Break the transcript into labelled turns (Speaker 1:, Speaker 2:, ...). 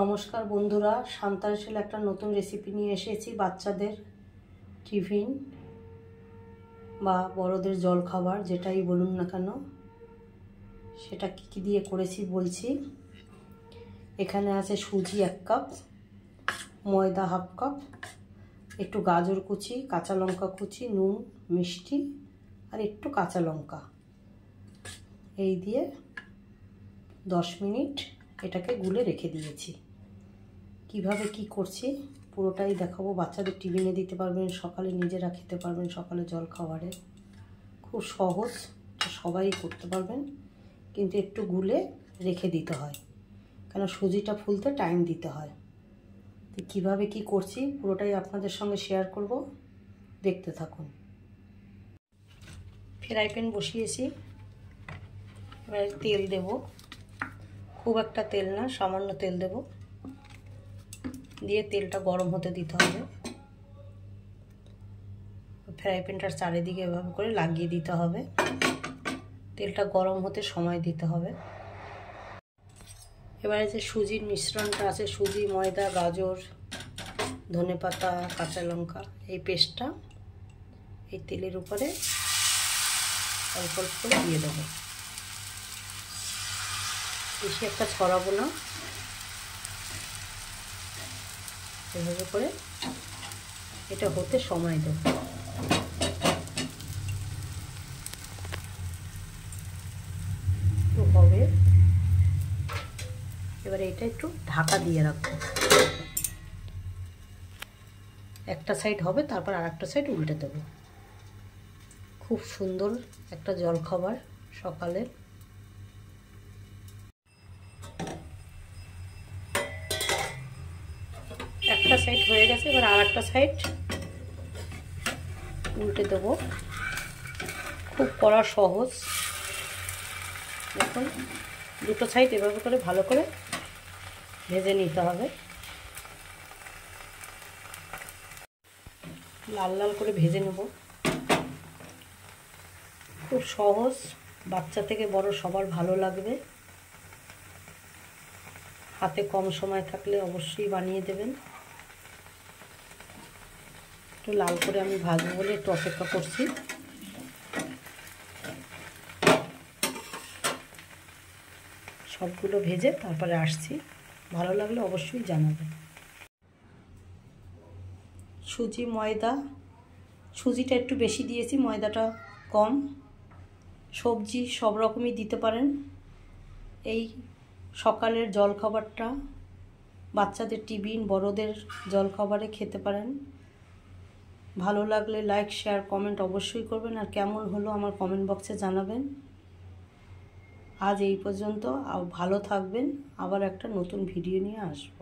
Speaker 1: নমস্কার বন্ধুরা, শান্তাশীল একটা নতুন রেসিপি নিয়ে এসেছি। বাচ্চাদের টিফিন বা বড়দের জলখাবার যেটাই বলুন না কেন, সেটা কী দিয়ে করেছি বলছি। এখানে আছে সুজি 1 কাপ, ময়দা 1/2 কাপ, একটু গাজর কুচি, কাঁচা লঙ্কা কুচি, নুন, মিষ্টি আর একটু কাঁচা লঙ্কা। এই দিয়ে 10 মিনিট এটাকে গুলে রেখে দিয়েছি। কিভাবে কি করছি পুরোটাই দেখাবো। বাচ্চাদের টিফিনে দিতে পারবেন, সকালে নিজেরা খেতে পারবেন, সকালে জল খাবারে খুব সহজ, সবাই করতে পারবেন, কিন্তু একটু গুলে রেখে দিতে হয়, কেন সুজিটা ফুলতে টাইম দিতে হয়। তো কীভাবে কি করছি পুরোটাই আপনাদের সঙ্গে শেয়ার করব, দেখতে থাকুন। ফ্রাই প্যান বসিয়েছি, এবার তেল দেব, খুব একটা তেল না, সামান্য তেল দেব, দিয়ে তেলটা গরম হতে দিতে হবে। ফ্রাই প্যানটার চারিদিকে এভাবে করে লাগিয়ে দিতে হবে, তেলটা গরম হতে সময় দিতে হবে। এবারে যে সুজির মিশ্রণটা আছে, সুজি, ময়দা, গাজর, ধনেপাতা, কাঁচা লঙ্কা, এই পেস্টটা এই তেলের উপরে অল্প অল্প করে দিয়ে দেবো। বেশি একটা ছড়াবো না, এভাবে করে এটা হতে সময় দেব। তো হবে, এবারে এটা একটু ঢাকা দিয়ে রাখবো। একটা সাইড হবে, তারপর আর একটা সাইড উল্টে দেবো। খুব সুন্দর একটা জলখাবার সকালে। একটা সাইড হয়ে গেছে, এবার আর একটা সাইড উল্টে দেবো। খুব করা সহজ। দেখুন, দুটো সাইড এভাবে করে ভালো করে ভেজে নিতে হবে, লাল লাল করে ভেজে নেব। খুব সহজ, বাচ্চা থেকে বড় সবার ভালো লাগবে। হাতে কম সময় থাকলে অবশ্যই বানিয়ে দেবেন। একটু লাল করে আমি ভাজবো বলে একটু অপেক্ষা করছি। সবগুলো ভেজে তারপরে আসছি, ভালো লাগলে অবশ্যই জানাবেন। সুজি, ময়দা, সুজিটা একটু বেশি দিয়েছি, ময়দাটা কম। সবজি সব রকমই দিতে পারেন। এই সকালের জলখাবারটা বাচ্চাদের টিফিন, বড়দের জলখাবারে খেতে পারেন। ভালো লাগলে লাইক, শেয়ার, কমেন্ট অবশ্যই করবেন। আর কেমন হলো আমার কমেন্ট বক্সে জানাবেন। আজ এই পর্যন্ত, ভালো থাকবেন। আবার একটা নতুন ভিডিও নিয়ে আসবো।